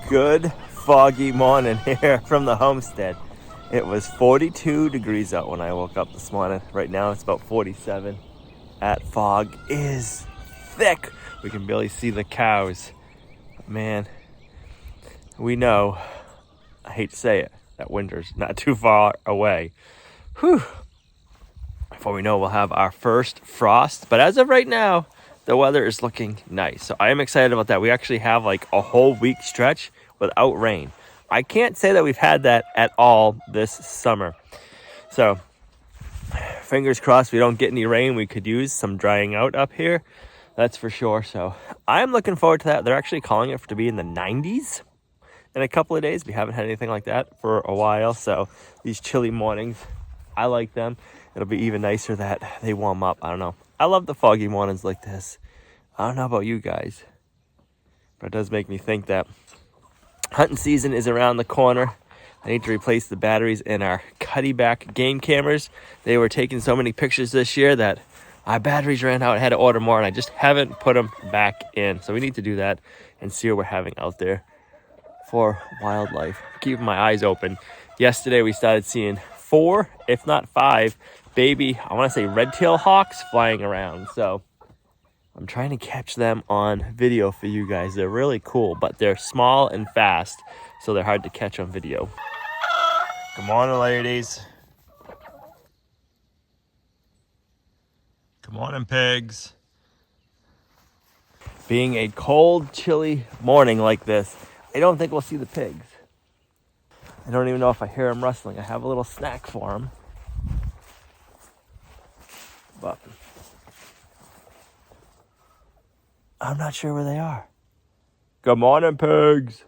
Good foggy morning here from the homestead. It was 42 degrees out when I woke up this morning. Right now it's about 47. That fog is thick. We can barely see the cows. Man, we know, I hate to say it, that winter's not too far away. Whew. Before we know, we'll have our first frost. But as of right now, the weather is looking nice. So I am excited about that. We actually have like a whole week stretch without rain. I can't say that we've had that at all this summer. So fingers crossed we don't get any rain. We could use some drying out up here. That's for sure. So I'm looking forward to that. They're actually calling it to be in the 90s in a couple of days. We haven't had anything like that for a while. So these chilly mornings, I like them. It'll be even nicer that they warm up. I don't know. I love the foggy mornings like this. I don't know about you guys, but it does make me think that hunting season is around the corner. I need to replace the batteries in our cutty-back game cameras. They were taking so many pictures this year that our batteries ran out. I had to order more, and I just haven't put them back in. So we need to do that and see what we're having out there for wildlife. Keeping my eyes open. Yesterday we started seeing 4, if not 5, baby, I want to say red-tailed hawks flying around. So I'm trying to catch them on video for you guys. They're really cool, but they're small and fast, so they're hard to catch on video. Good morning, ladies. Good morning, pigs. Being a cold, chilly morning like this, I don't think we'll see the pigs. I don't even know if I hear them rustling. I have a little snack for them. But I'm not sure where they are. Good morning, pigs.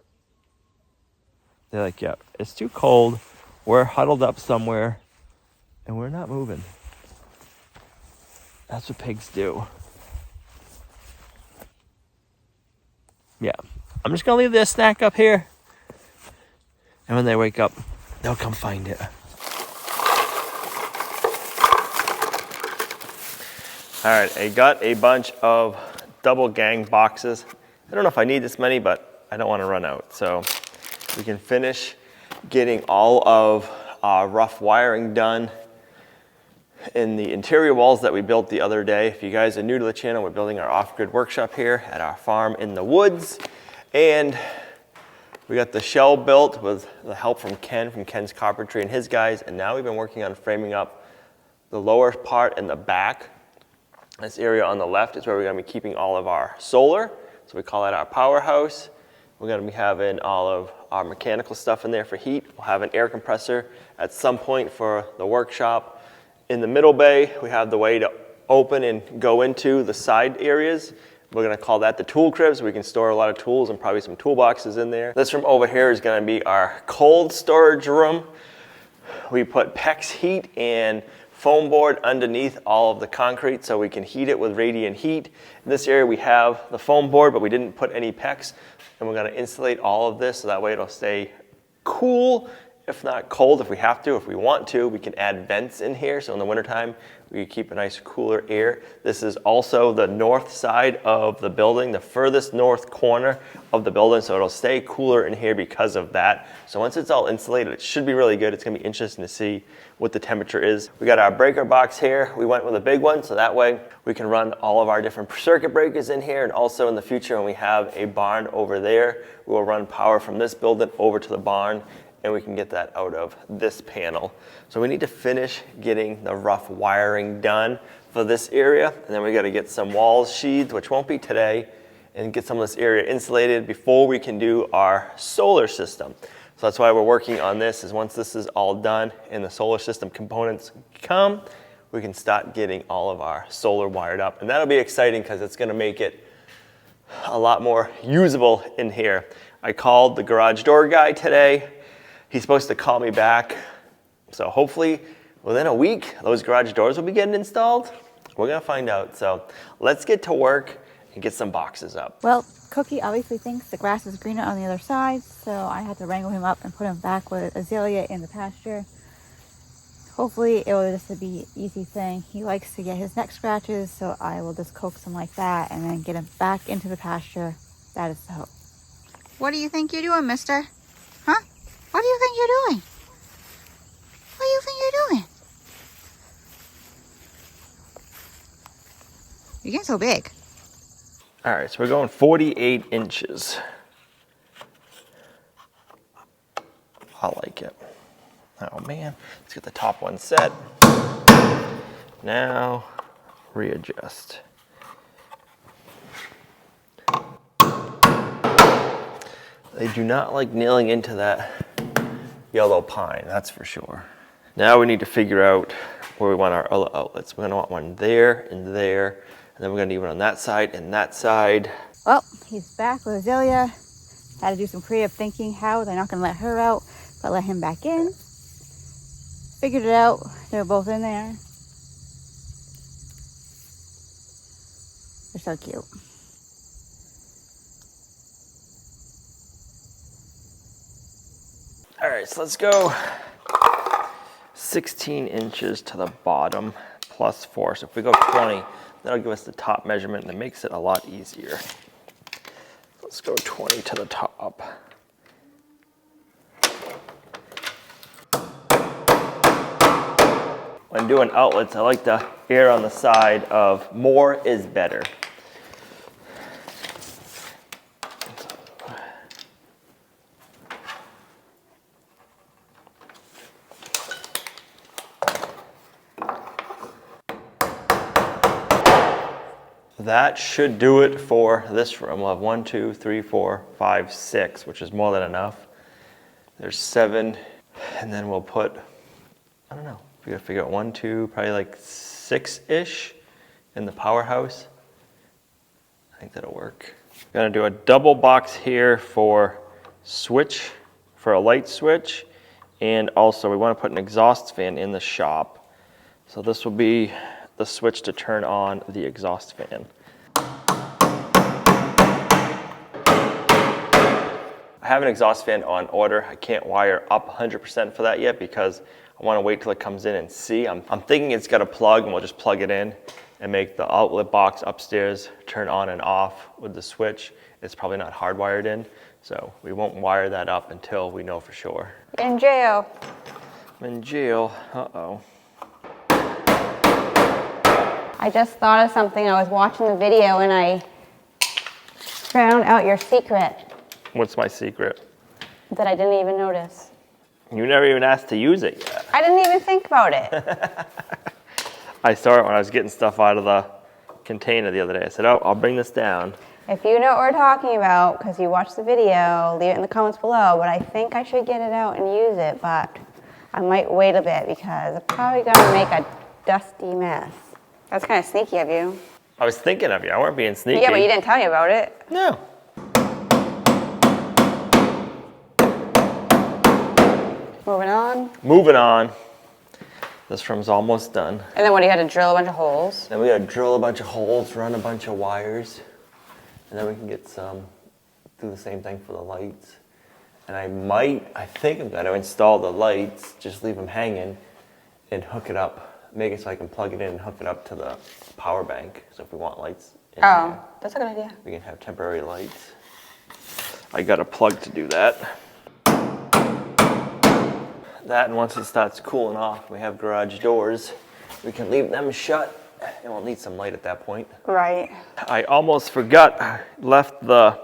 They're like, yeah, it's too cold. We're huddled up somewhere, and we're not moving. That's what pigs do. Yeah, I'm just going to leave this snack up here. And when they wake up, they'll come find it. All right, I got a bunch of double gang boxes. I don't know if I need this many, but I don't want to run out. So we can finish getting all of our rough wiring done in the interior walls that we built the other day. If you guys are new to the channel, we're building our off-grid workshop here at our farm in the woods. And we got the shell built with the help from Ken's Carpentry and his guys. And now we've been working on framing up the lower part and the back. This area on the left is where we're going to be keeping all of our solar. So we call that our powerhouse. We're going to be having all of our mechanical stuff in there for heat. We'll have an air compressor at some point for the workshop. In the middle bay, we have the way to open and go into the side areas. We're going to call that the tool cribs. We can store a lot of tools and probably some toolboxes in there. This room over here is going to be our cold storage room. We put PEX heat and foam board underneath all of the concrete so we can heat it with radiant heat. In this area we have the foam board, but we didn't put any PEX, and we're going to insulate all of this so that way it'll stay cool, if not cold if we have to. If we want to, we can add vents in here, so in the wintertime we keep a nice cooler air. This is also the north side of the building, the furthest north corner of the building, so it'll stay cooler in here because of that. So once it's all insulated, it should be really good. It's going to be interesting to see what the temperature is. We got our breaker box here. We went with a big one, so that way we can run all of our different circuit breakers in here. And also in the future, when we have a barn over there, we will run power from this building over to the barn, and we can get that out of this panel. So we need to finish getting the rough wiring done for this area, and then we got to get some walls sheathed, which won't be today, and get some of this area insulated before we can do our solar system. So that's why we're working on this, is once this is all done and the solar system components come, we can start getting all of our solar wired up. And that'll be exciting because it's going to make it a lot more usable in here. I called the garage door guy today. He's supposed to call me back. So hopefully within a week, those garage doors will be getting installed. We're going to find out. So let's get to work and get some boxes up. Well, Cookie obviously thinks the grass is greener on the other side, so I had to wrangle him up and put him back with Azalea in the pasture. Hopefully it will just be an easy thing. He likes to get his neck scratches, so I will just coax him like that and then get him back into the pasture. That is the hope. What do you think you're doing, mister? Huh? What do you think you're doing? What do you think you're doing? You're getting so big. All right, so we're going 48 inches. I like it. Oh man, let's get the top one set. Now, readjust. They do not like nailing into that yellow pine, that's for sure. Now we need to figure out where we want our other outlets. We're gonna want one there and there, and then we're gonna need one on that side and that side. Well, he's back with Azalea. Had to do some creative thinking. How they're not gonna let her out, but let him back in. Figured it out. They were both in there. They're so cute. All right, so let's go 16 inches to the bottom plus 4. So if we go 20, that'll give us the top measurement and it makes it a lot easier. Let's go 20 to the top. When doing outlets, I like to err on the side of more is better. That should do it for this room. We'll have 1, 2, 3, 4, 5, 6, which is more than enough. There's 7, and then we'll put, I don't know, we gotta figure out 1, 2, probably like 6-ish in the powerhouse. I think that'll work. Gonna do a double box here for switch, for a light switch, and also we wanna put an exhaust fan in the shop. So this will be the switch to turn on the exhaust fan. I have an exhaust fan on order. I can't wire up 100% for that yet because I want to wait till it comes in and see. I'm thinking it's got a plug and we'll just plug it in and make the outlet box upstairs turn on and off with the switch. It's probably not hardwired in, so we won't wire that up until we know for sure. In jail. I'm in jail. Uh-oh. I just thought of something. I was watching the video and I found out your secret What's my secret? that I didn't even notice. You never even asked to use it yet. I didn't even think about it. I saw it when I was getting stuff out of the container the other day. I said, oh, I'll bring this down. If you know what we're talking about, because you watched the video, leave it in the comments below, but I think I should get it out and use it, but I might wait a bit because I'm probably gonna make a dusty mess. That's kind of sneaky of you. I was thinking of you. I weren't being sneaky. Yeah, but you didn't tell me about it. No. Moving on. Moving on. This room's almost done. And then what, you had to drill a bunch of holes? Then we gotta drill a bunch of holes, run a bunch of wires, and then we can get do the same thing for the lights. And I think I'm gonna install the lights, just leave them hanging and hook it up, make it so I can plug it in and hook it up to the power bank. So if we want lights in here, That's a good idea. we can have temporary lights. I got a plug to do that. That, and once it starts cooling off, we have garage doors. We can leave them shut, and we'll need some light at that point. Right. I almost forgot, I left the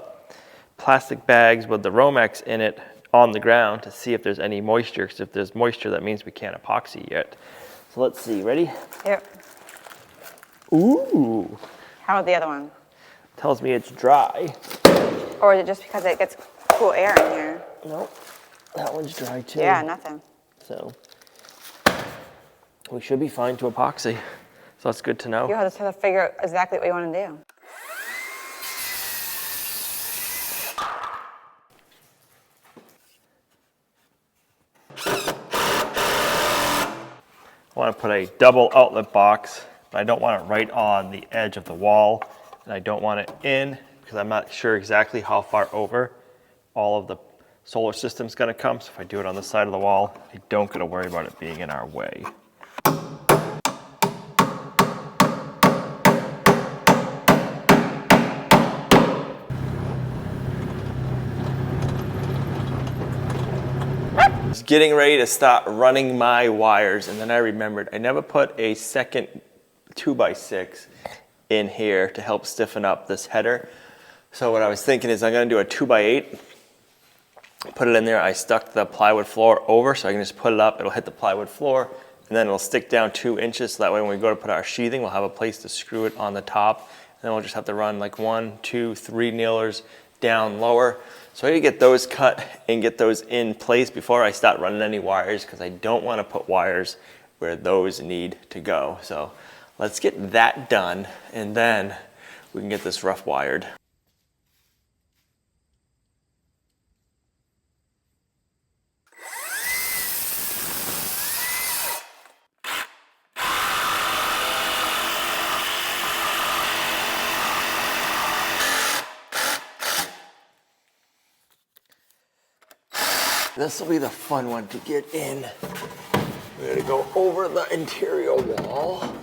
plastic bags with the Romex in it on the ground to see if there's any moisture, because if there's moisture, that means we can't epoxy yet. So let's see, ready? Yep. Ooh, How about the other one? tells me it's dry. Or is it just because it gets cool air in here? Nope, that one's dry too. Yeah, nothing. So we should be fine to epoxy. So that's good to know. You'll just have to figure out exactly what you want to do. I want to put a double outlet box, but I don't want it right on the edge of the wall, and I don't want it in because I'm not sure exactly how far over all of the solar system's going to come. So if I do it on the side of the wall, I don't got to worry about it being in our way. getting ready to start running my wires, and then I remembered I never put a second 2x6 in here to help stiffen up this header. So what I was thinking is I'm gonna do a 2x8, put it in there. I stuck the plywood floor over so I can just put it up, it'll hit the plywood floor, and then it'll stick down 2 inches, so that way when we go to put our sheathing, we'll have a place to screw it on the top. And then we'll just have to run like 1, 2, 3 nailers down lower. So I need to get those cut and get those in place before I start running any wires, because I don't want to put wires where those need to go. So let's get that done, and then we can get this rough wired. This will be the fun one to get in. We're gonna go over the interior wall.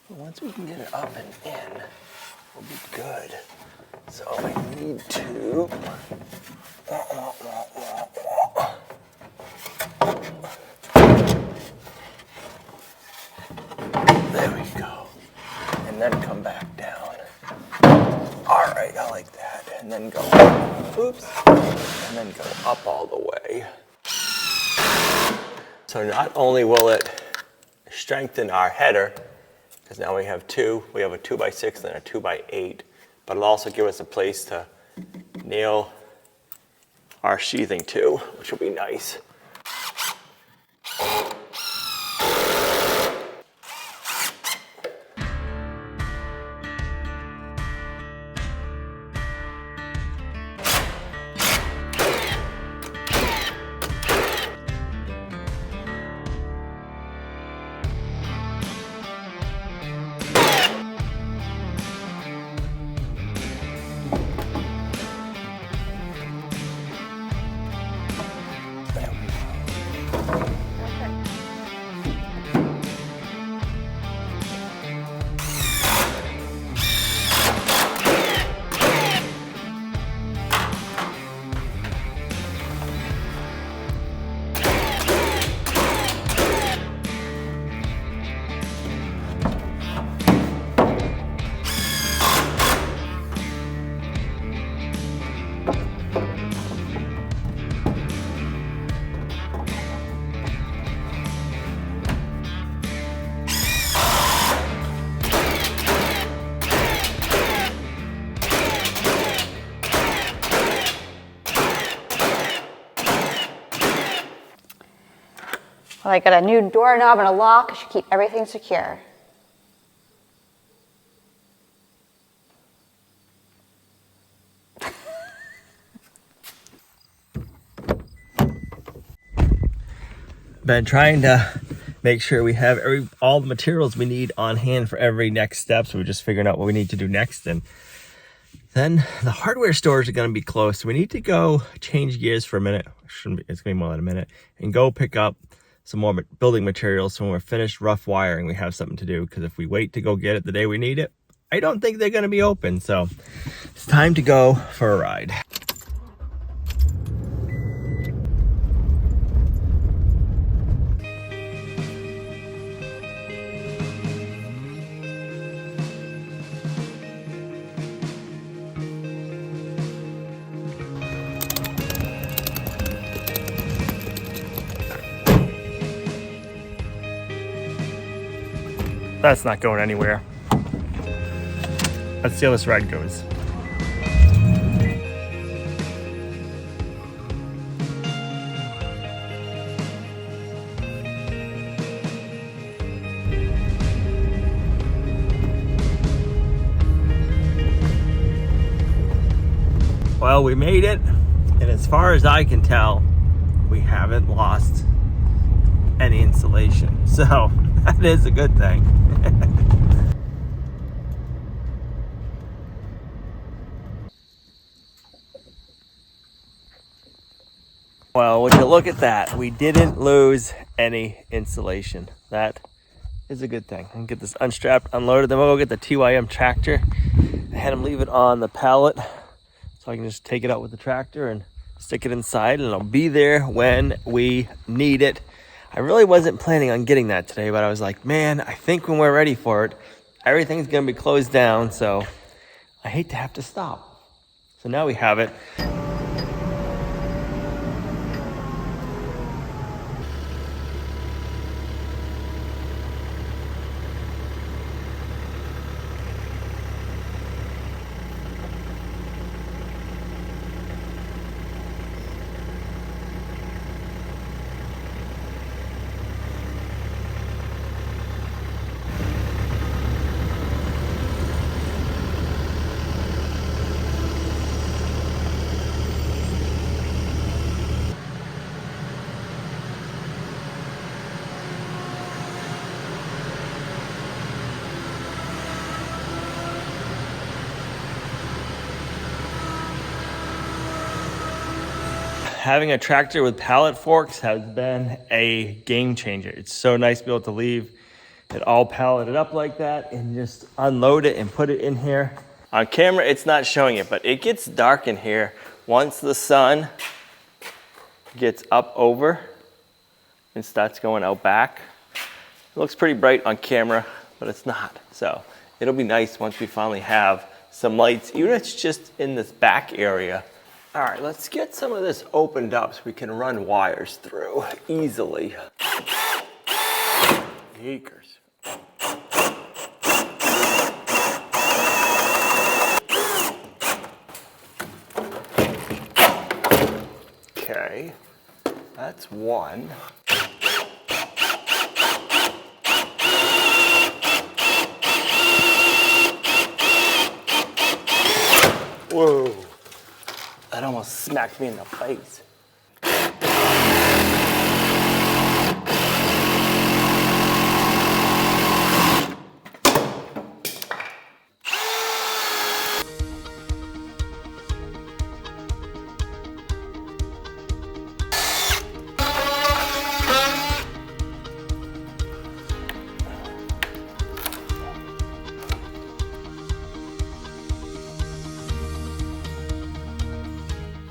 Once we can get it up and in, we'll be good. So I need to there we go. And then come back down. All right, I like that. And then go, oops, and then go up all the way. So not only will it strengthen our header, because now we have two, we have a 2x6 and a 2x8, but it'll also give us a place to nail our sheathing to, which will be nice. Well, I got a new doorknob and a lock. I should keep everything secure. Been trying to make sure we have all the materials we need on hand for every next step. So we're just figuring out what we need to do next. And then the hardware stores are going to be closed. So we need to go change gears for a minute. It's going to be more than a minute. And go pick up some more building materials. So when we're finished rough wiring, we have something to do. Because if we wait to go get it the day we need it, I don't think they're going to be open. So it's time to go for a ride. That's not going anywhere. Let's see how this ride goes. Well, we made it, and as far as I can tell, we haven't lost any insulation. So that is a good thing. Well, would you look at that? We didn't lose any insulation. That is a good thing. I can get this unstrapped, unloaded, then we'll go get the TYM tractor. I had him leave it on the pallet so I can just take it out with the tractor and stick it inside, and it'll be there when we need it. I really wasn't planning on getting that today, but I was like, man, I think when we're ready for it, everything's gonna be closed down, so I hate to have to stop. So now we have it. Having a tractor with pallet forks has been a game changer. It's so nice to be able to leave it all palleted up like that and just unload it and put it in here. On camera, it's not showing it, but it gets dark in here once the sun gets up over and starts going out back. It looks pretty bright on camera, but it's not. So it'll be nice once we finally have some lights, even if it's just in this back area. All right, let's get some of this opened up so we can run wires through easily. Acres. Okay, that's one. Whoa. That almost smacked me in the face.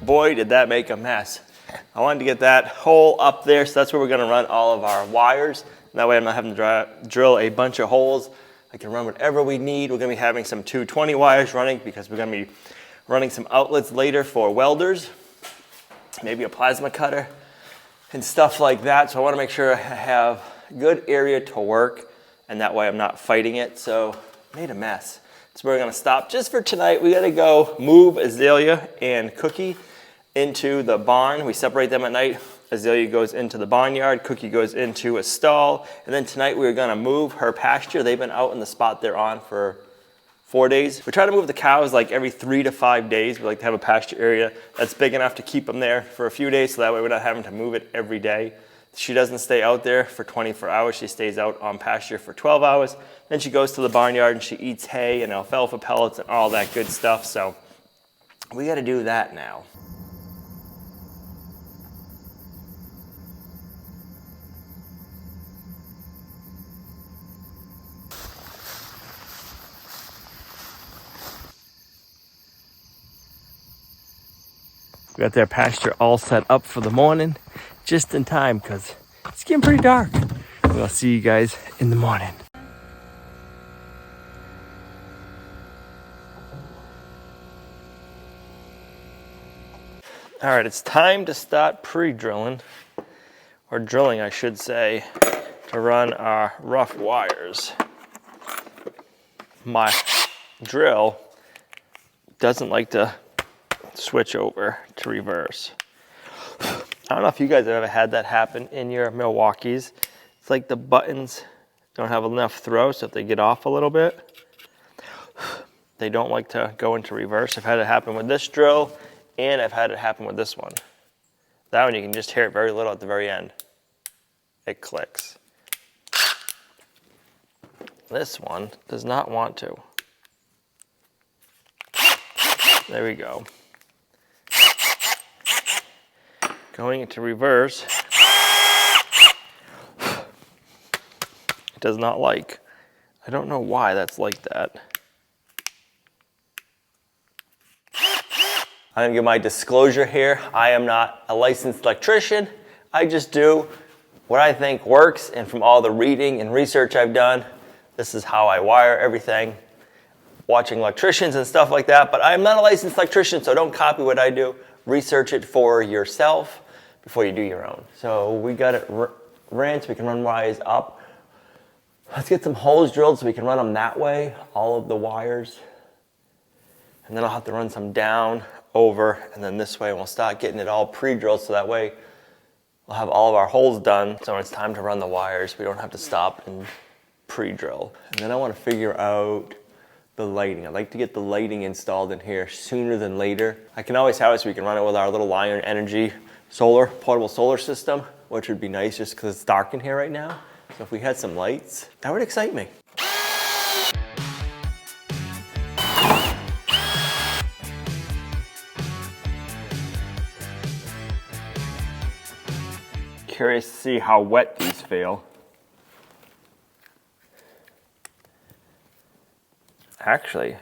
Boy, did that make a mess. I wanted to get that hole up there, so that's where we're gonna run all of our wires. That way I'm not having to drill a bunch of holes. I can run whatever we need. We're gonna be having some 220 wires running because we're gonna be running some outlets later for welders, maybe a plasma cutter and stuff like that. So I wanna make sure I have a good area to work, and that way I'm not fighting it. So made a mess. So we're gonna stop just for tonight. We gotta go move Azalea and Cookie into the barn. We separate them at night. Azalea goes into the barnyard, Cookie goes into a stall, and then tonight we're gonna move her pasture. They've been out in the spot they're on for 4 days. We try to move the cows like every 3 to 5 days. We like to have a pasture area that's big enough to keep them there for a few days, so that way we're not having to move it every day. She doesn't stay out there for 24 hours. She stays out on pasture for 12 hours. Then she goes to the barnyard and she eats hay and alfalfa pellets and all that good stuff. So we gotta do that now. We got their pasture all set up for the morning, just in time because it's getting pretty dark. We'll see you guys in the morning. All right, it's time to start pre-drilling, or drilling, I should say, to run our rough wires. My drill doesn't like to switch over to reverse. I don't know if you guys have ever had that happen in your Milwaukees. It's like the buttons don't have enough throw, so if they get off a little bit, they don't like to go into reverse. I've had it happen with this drill, and I've had it happen with this one. That one you can just hear it very little at the very end. It clicks. This one does not want to. There we go. Going into reverse, does not like. I don't know why that's like that. I'm gonna give my disclosure here. I am not a licensed electrician. I just do what I think works, and from all the reading and research I've done, this is how I wire everything, watching electricians and stuff like that. But I'm not a licensed electrician, so don't copy what I do. Research it for yourself before you do your own. So we got it ran so we can run wires up. Let's get some holes drilled so we can run them that way, all of the wires. And then I'll have to run some down, over, and then this way, and we'll start getting it all pre-drilled so that way we'll have all of our holes done. So when it's time to run the wires, we don't have to stop and pre-drill. And then I want to figure out the lighting. I'd like to get the lighting installed in here sooner than later. I can always have it so we can run it with our little Lion Energy portable solar system, which would be nice just because it's dark in here right now. So if we had some lights, that would excite me. Curious to see how wet these feel. Actually,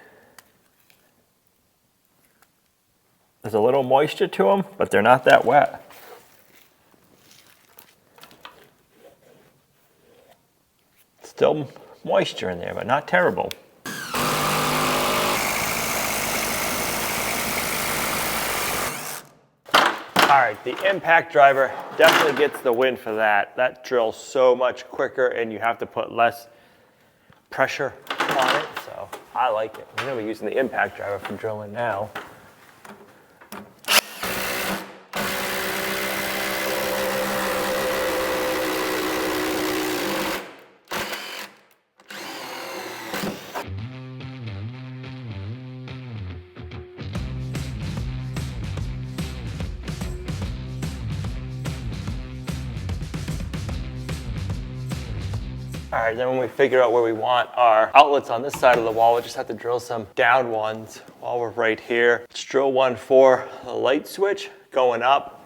there's a little moisture to them, but they're not that wet. Still moisture in there, but not terrible. All right, the impact driver definitely gets the win for that. That drills so much quicker and you have to put less pressure on it, so I like it. I'm gonna be using the impact driver for drilling now. All right, then when we figure out where we want our outlets on this side of the wall, we just have to drill some down ones while we're right here. Let's drill one for the light switch going up,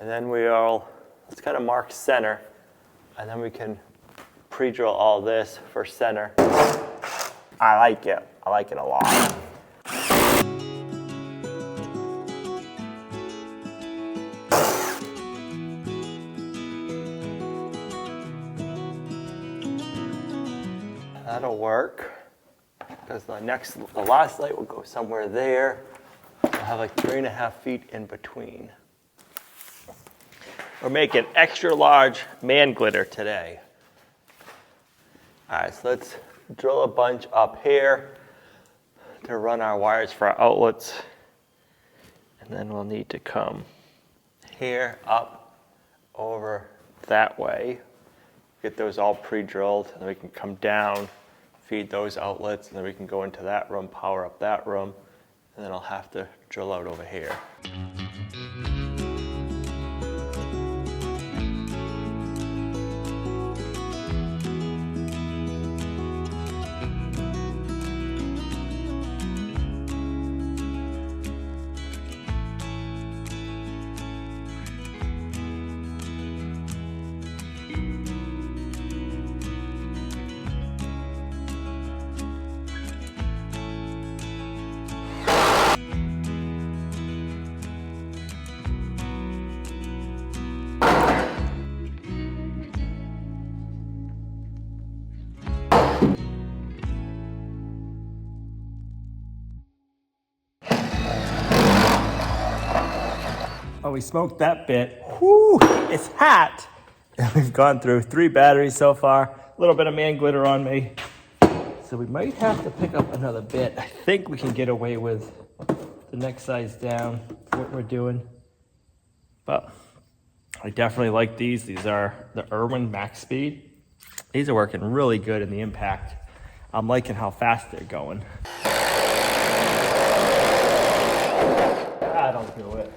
and then let's kind of mark center, and then we can pre-drill all this for center. I like it a lot. That'll work, because the last light will go somewhere there. We'll have like 3.5 feet in between. We're making extra large man glitter today. All right, so let's drill a bunch up here to run our wires for our outlets. And then we'll need to come here, up, over that way. Get those all pre-drilled, and then we can come down, feed those outlets, and then we can go into that room, power up that room, and then I'll have to drill out over here. Oh, we smoked that bit. Whoo, it's hot. And we've gone through 3 batteries so far. A little bit of man glitter on me. So we might have to pick up another bit. I think we can get away with the next size down for what we're doing. But I definitely like these. These are the 𝑀𝑎𝑖𝑙 max speed. These are working really good in the impact. I'm liking how fast they're going. I don't do it.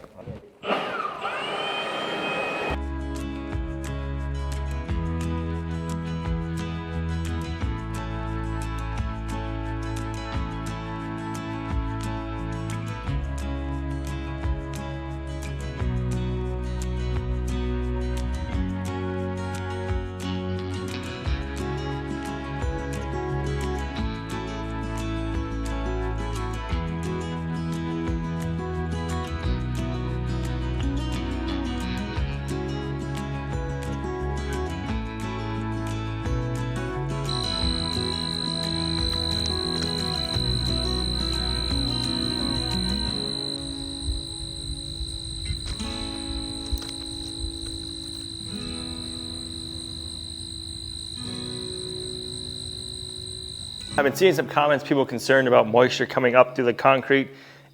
I've been seeing some comments, people concerned about moisture coming up through the concrete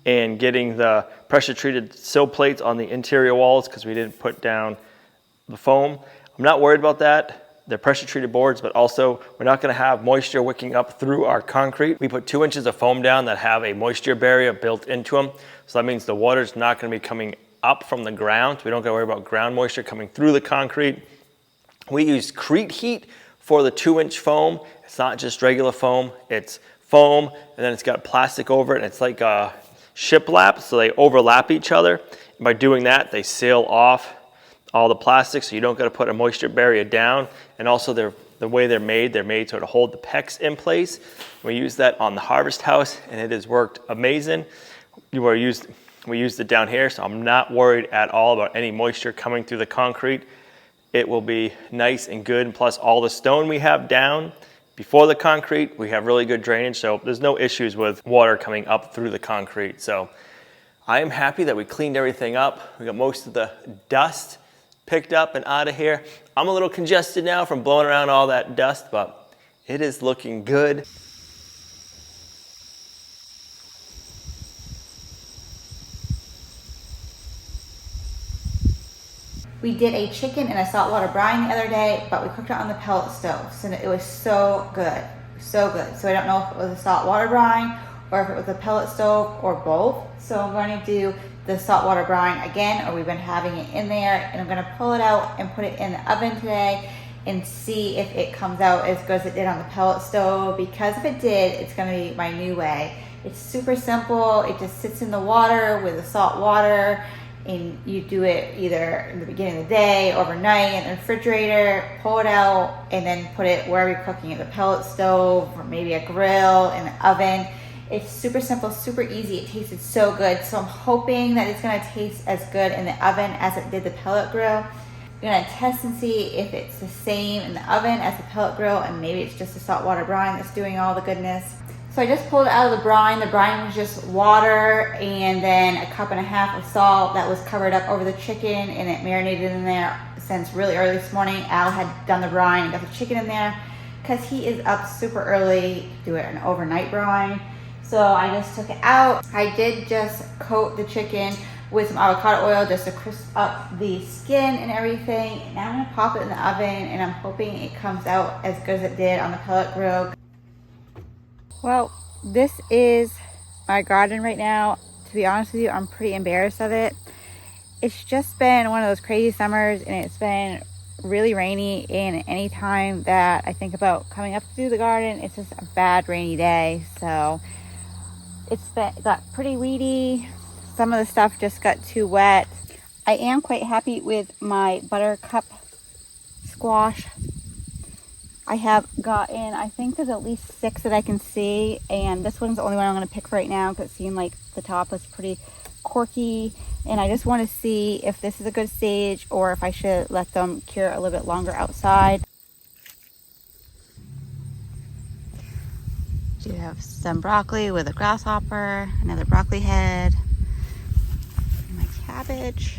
and getting the pressure treated sill plates on the interior walls because we didn't put down the foam. I'm not worried about that. They're pressure treated boards, but also we're not gonna have moisture wicking up through our concrete. We put 2 inches of foam down that have a moisture barrier built into them. So that means the water's not gonna be coming up from the ground. So we don't gotta worry about ground moisture coming through the concrete. We use Crete heat for the 2-inch foam. It's not just regular foam, it's foam, and then it's got plastic over it, and it's like a shiplap, so they overlap each other. And by doing that, they seal off all the plastic, so you don't got to put a moisture barrier down. And also the way they're made so to hold the pecs in place. We use that on the harvest house and it has worked amazing. We used it down here, so I'm not worried at all about any moisture coming through the concrete. It will be nice and good. And plus all the stone we have down before the concrete, we have really good drainage, so there's no issues with water coming up through the concrete. So I am happy that we cleaned everything up. We got most of the dust picked up and out of here. I'm a little congested now from blowing around all that dust, but it is looking good. We did a chicken and a saltwater brine the other day, but we cooked it on the pellet stove, so it was so good, so good. So I don't know if it was a saltwater brine or if it was a pellet stove or both. So I'm going to do the saltwater brine again, or we've been having it in there, and I'm going to pull it out and put it in the oven today and see if it comes out as good as it did on the pellet stove, because if it did, it's going to be my new way. It's super simple. It just sits in the water with the salt water, and you do it either in the beginning of the day, overnight in the refrigerator, pull it out, and then put it wherever you're cooking, at the pellet stove or maybe a grill, in the oven. It's super simple, super easy. It tasted so good. So I'm hoping that it's gonna taste as good in the oven as it did the pellet grill. I'm gonna test and see if it's the same in the oven as the pellet grill, and maybe it's just the saltwater brine that's doing all the goodness. So I just pulled it out of the brine. The brine was just water and then a cup and a half of salt that was covered up over the chicken, and it marinated in there since really early this morning. Al had done the brine and got the chicken in there because he is up super early to do it an overnight brine. So I just took it out. I did just coat the chicken with some avocado oil just to crisp up the skin and everything. Now I'm gonna pop it in the oven, and I'm hoping it comes out as good as it did on the pellet grill. Well, this is my garden right now. To be honest with you, I'm pretty embarrassed of it. It's just been one of those crazy summers, and it's been really rainy, and any time that I think about coming up to do the garden, it's just a bad rainy day. So got pretty weedy. Some of the stuff just got too wet. I am quite happy with my buttercup squash. I have gotten, I think there's at least 6 that I can see, and this one's the only one I'm going to pick right now because it seemed like the top was pretty corky, and I just want to see if this is a good stage or if I should let them cure a little bit longer outside. Do have some broccoli with a grasshopper, another broccoli head, and my cabbage.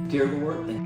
Do you ever work?